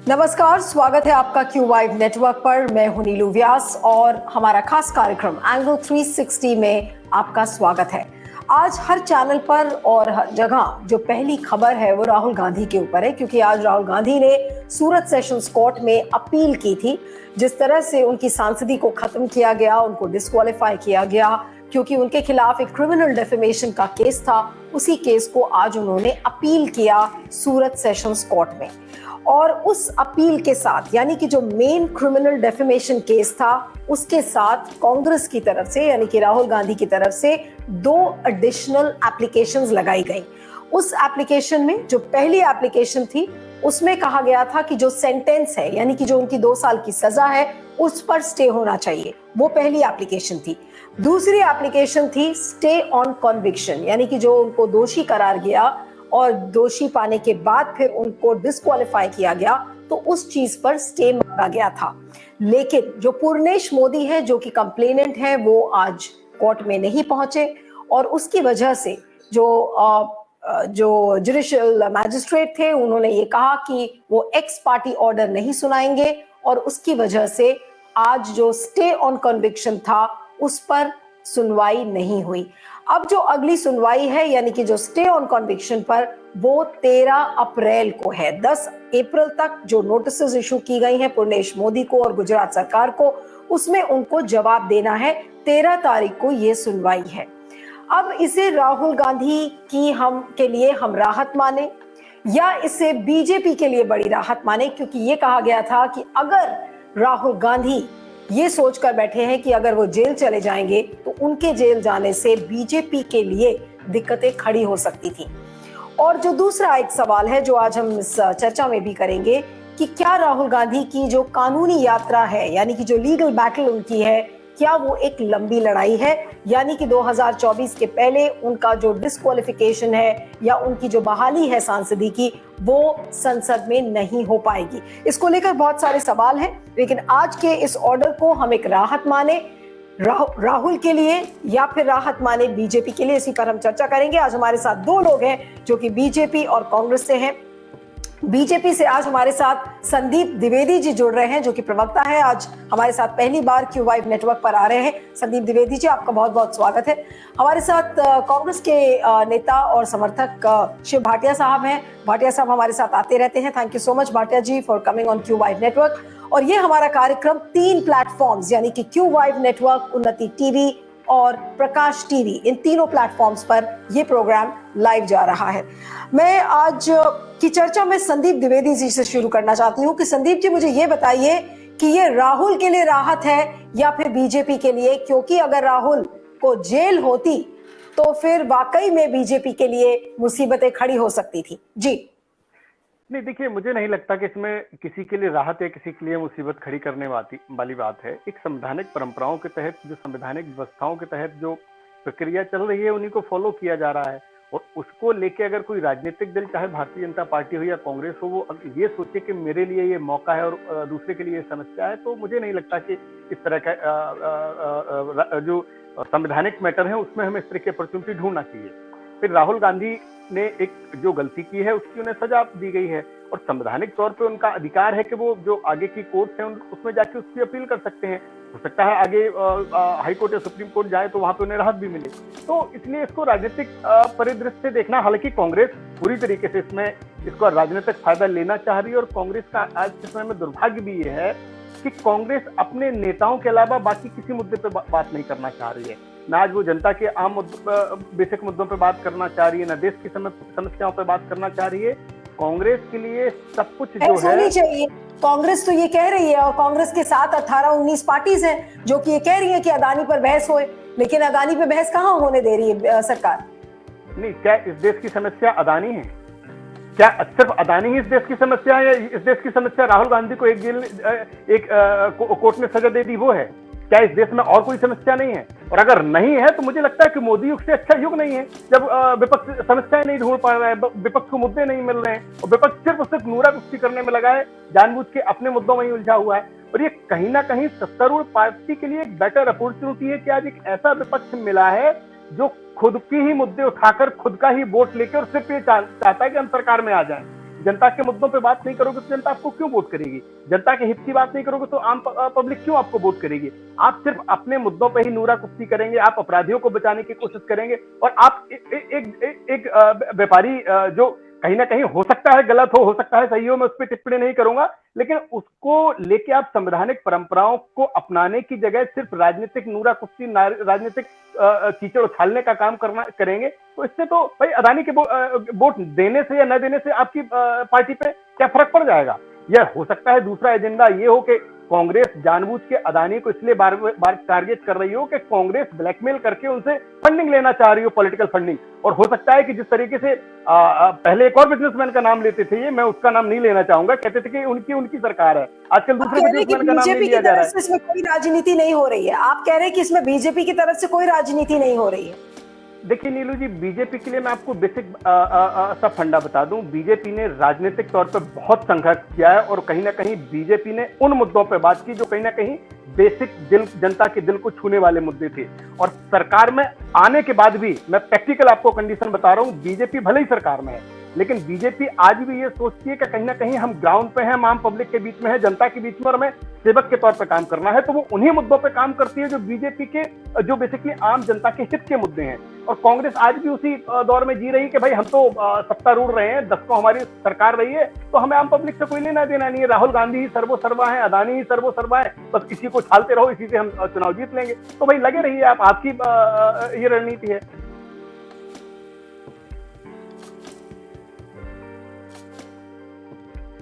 नमस्कार, स्वागत है आपका क्यू वाइव नेटवर्क पर। मैं हूं नीलू व्यास और हमारा खास कार्यक्रम एंगल 360 में आपका स्वागत है। आज हर चैनल पर और हर जगह जो पहली खबर है वो राहुल गांधी के ऊपर है, क्योंकि आज राहुल गांधी ने सूरत सेशंस कोर्ट में अपील की थी। जिस तरह से उनकी सांसदी को खत्म किया गया, उनको डिस्क्वालीफाई किया गया क्योंकि उनके खिलाफ एक क्रिमिनल डेफेमेशन का केस था, उसी केस को आज उन्होंने अपील किया सूरत सेशंस कोर्ट में। और उस अपील के साथ, यानी कि जो मेन क्रिमिनल डेफेमेशन केस था, उसके साथ कांग्रेस की तरफ से, यानी कि राहुल गांधी की तरफ से 2 एडिशनल एप्लीकेशंस लगाई गई। उस एप्लीकेशन में, जो पहली एप्लीकेशन थी, उसमें कहा गया था कि जो सेंटेंस है, यानी कि जो उनकी 2 साल की सजा है, उस पर स्टे होना चाहिए। वो पहली एप्लीकेशन थी। दूसरी एप्लीकेशन थी स्टे ऑन कन्विक्शन, यानी कि जो उनको दोषी करार गया और दोषी पाने के बाद फिर उनको डिस्क्वालीफाई किया गया, तो उस चीज पर स्टे मांगा गया था। लेकिन जो पूर्णेश मोदी है, जो कि कंप्लेनेंट है, वो आज कोर्ट में नहीं पहुंचे और उसकी वजह से जो जुडिशियल मैजिस्ट्रेट थे, उन्होंने ये कहा कि वो एक्स पार्टी ऑर्डर नहीं सुनाएंगे और उसकी वजह से आज जो स्टे ऑन कन्विक्शन था उस पर सुनवाई नहीं हुई। अब जो अगली सुनवाई है, यानी कि जो स्टे ऑन कन्विक्शन पर, वो 13 अप्रैल को है। 10 अप्रैल तक जो नोटिसेस इशू की गई हैं पूर्णेश मोदी को और गुजरात सरकार को, उसमें उनको जवाब देना है। 13 तारीख को ये सुनवाई है। अब इसे राहुल गांधी की के लिए हम राहत माने या इसे बीजेपी के लिए बड़ी राहत माने, क्योंकि ये कहा गया था कि अगर राहुल गांधी ये सोचकर बैठे हैं कि अगर वो जेल चले जाएंगे तो उनके जेल जाने से बीजेपी के लिए दिक्कतें खड़ी हो सकती थी। और जो दूसरा एक सवाल है, जो आज हम इस चर्चा में भी करेंगे, कि क्या राहुल गांधी की जो कानूनी यात्रा है, यानी कि जो लीगल बैटल उनकी है, क्या वो एक लंबी लड़ाई है, यानी कि 2024 के पहले उनका जो डिस्क्वालिफिकेशन है या उनकी जो बहाली है सांसदी की, वो संसद में नहीं हो पाएगी। इसको लेकर बहुत सारे सवाल हैं, लेकिन आज के इस ऑर्डर को हम एक राहत माने राहुल के लिए या फिर राहत माने बीजेपी के लिए, इसी पर हम चर्चा करेंगे। आज हमारे साथ 2 लोग हैं जो कि बीजेपी और कांग्रेस से हैं। बीजेपी से आज हमारे साथ संदीप द्विवेदी जी जुड़ रहे हैं, जो कि प्रवक्ता है, आज हमारे साथ पहली बार क्यू वाइव नेटवर्क पर आ रहे हैं। संदीप द्विवेदी जी, आपका बहुत बहुत स्वागत है। हमारे साथ कांग्रेस के नेता और समर्थक शिव भाटिया साहब हैं। भाटिया साहब हमारे साथ आते रहते हैं। Thank you so much Bhatia ji for coming on Q vibe network. और ये हमारा कार्यक्रम 3 प्लेटफॉर्म्स, यानी कि Q vibe network, Unnati TV और प्रकाश टीवी, इन तीनों प्लेटफॉर्म्स पर यह प्रोग्राम लाइव जा रहा है। मैं आज की चर्चा में संदीप द्विवेदी जी से शुरू करना चाहती हूँ कि संदीप जी, मुझे ये बताइए कि ये राहुल के लिए राहत है या फिर बीजेपी के लिए, क्योंकि अगर राहुल को जेल होती तो फिर वाकई में बीजेपी के लिए मुसीबतें खड़ी हो सकती थी। जी नहीं, देखिए, मुझे नहीं लगता कि इसमें किसी के लिए राहत है, किसी के लिए मुसीबत खड़ी करने वाली बात है। एक संवैधानिक परंपराओं के तहत, जो संवैधानिक व्यवस्थाओं के तहत जो प्रक्रिया चल रही है, उन्हीं को फॉलो किया जा रहा है। और उसको लेके अगर कोई राजनीतिक दल, चाहे भारतीय जनता पार्टी हो या कांग्रेस हो, वो ये सोचे कि मेरे लिए ये मौका है और दूसरे के लिए ये समस्या है, तो मुझे नहीं लगता कि इस तरह का जो संवैधानिक मैटर है उसमें हमें इस तरह की अपॉर्चुनिटी ढूंढना चाहिए। फिर राहुल गांधी ने एक जो गलती की है उसकी उन्हें सजा दी गई है और संवैधानिक तौर पे उनका अधिकार है कि वो जो आगे की कोर्ट है उसमें जाके उसकी अपील कर सकते हैं। हो सकता है आगे हाई कोर्ट या सुप्रीम कोर्ट जाए तो वहां पे उन्हें राहत भी मिले। तो इसलिए इसको राजनीतिक परिदृश्य से देखना, हालांकि कांग्रेस पूरी तरीके से इसमें इसको राजनीतिक फायदा लेना चाह रही है। और कांग्रेस का आज के समय में दुर्भाग्य भी ये है कि कांग्रेस अपने नेताओं के अलावा बाकी किसी मुद्दे पे बात नहीं करना चाह रही है। ना आज वो जनता के आम बेसिक मुद्दों पे बात करना चाह रही है, ना देश की समस्याओं पे बात करना चाह रही है। कांग्रेस के लिए सब कुछ जो है चाहिए। कांग्रेस तो ये कह रही है, और कांग्रेस के साथ 18-19 पार्टीज हैं जो कि ये कह रही है कि अदानी पर बहस होए, लेकिन अदानी पे बहस कहाँ होने दे रही है सरकार? नहीं, क्या इस देश की समस्या अदानी है? क्या सिर्फ अदानी ही इस देश की समस्या है, या इस देश की समस्या राहुल गांधी को एक कोर्ट ने सजा दे दी वो है? क्या इस देश में और कोई समस्या नहीं है? और अगर नहीं है तो मुझे लगता है कि मोदी युग से अच्छा युग नहीं है, जब विपक्ष समस्याएं नहीं ढूंढ पा रहा है, विपक्ष को मुद्दे नहीं मिल रहे हैं और विपक्ष सिर्फ नूरा कुश्ती करने में लगा है, जानबूझ के अपने मुद्दों में ही उलझा हुआ है। और ये कहीं ना कहीं सत्तारूढ़ पार्टी के लिए एक बेटर अपॉर्चुनिटी है कि आज एक ऐसा विपक्ष मिला है जो खुद की ही मुद्दे उठाकर खुद का ही वोट लेकर सिर्फ ये चाहता है कि हम सरकार में आ जाएं। जनता के मुद्दों पे बात नहीं करोगे तो जनता आपको क्यों वोट करेगी? जनता के हित की बात नहीं करोगे तो आम पब्लिक क्यों आपको वोट करेगी? आप सिर्फ अपने मुद्दों पे ही नूरा कुश्ती करेंगे, आप अपराधियों को बचाने की कोशिश करेंगे और आप एक व्यापारी जो कहीं ना कहीं हो सकता है गलत हो सकता है सही हो, मैं उस पर टिप्पणी नहीं करूंगा, लेकिन उसको लेके आप संवैधानिक परंपराओं को अपनाने की जगह सिर्फ राजनीतिक नूरा कुश्ती, राजनीतिक कीचड़ उछालने का काम करेंगे, तो इससे तो भाई अदानी के वोट देने से या न देने से आपकी पार्टी पे क्या फर्क पड़ जाएगा? यह हो सकता है दूसरा एजेंडा ये हो कि कांग्रेस जानबूझ के अदानी को इसलिए बार बार टारगेट कर रही हो कि कांग्रेस ब्लैकमेल करके उनसे फंडिंग लेना चाह रही हो, पॉलिटिकल फंडिंग। और हो सकता है कि जिस तरीके से पहले एक और बिजनेसमैन का नाम लेते थे, ये मैं उसका नाम नहीं लेना चाहूंगा, कहते थे कि उनकी सरकार है, आजकल दूसरे बिजनेसमैन का नाम नहीं लिया जा रहा है। इसमें कोई राजनीति नहीं हो रही है, आप कह रहे हैं कि इसमें बीजेपी की तरफ से कोई राजनीति नहीं हो रही है। देखिए नीलू जी, बीजेपी के लिए मैं आपको बेसिक सा फंडा बता दूं, बीजेपी ने राजनीतिक तौर पर बहुत संघर्ष किया है और कहीं ना कहीं बीजेपी ने उन मुद्दों पर बात की जो कहीं ना कहीं बेसिक जनता के दिल को छूने वाले मुद्दे थे। और सरकार में आने के बाद भी मैं प्रैक्टिकल आपको कंडीशन बता रहा हूं, बीजेपी भले ही सरकार में है, लेकिन बीजेपी आज भी ये सोचती है कि कहीं ना कहीं हम ग्राउंड पे हैं, हम आम पब्लिक के बीच में है, जनता के बीच में, और हमें सेवक के तौर पे काम करना है। तो वो उन्हीं मुद्दों पे काम करती है जो बीजेपी के, जो बेसिकली आम जनता के हित के मुद्दे हैं। और कांग्रेस आज भी उसी दौर में जी रही है कि भाई हम तो सत्तारूढ़ रहे हैं, 10 को हमारी सरकार रही है, तो हमें आम पब्लिक से कोई लेना देना नहीं है। राहुल गांधी ही सर्वोसर्वा है, अदानी ही सर्वोसर्वा है, बस इसी को छालते रहो, इसी से हम चुनाव जीत लेंगे। तो भाई लगे रहिए आप, आपकी ये रणनीति है।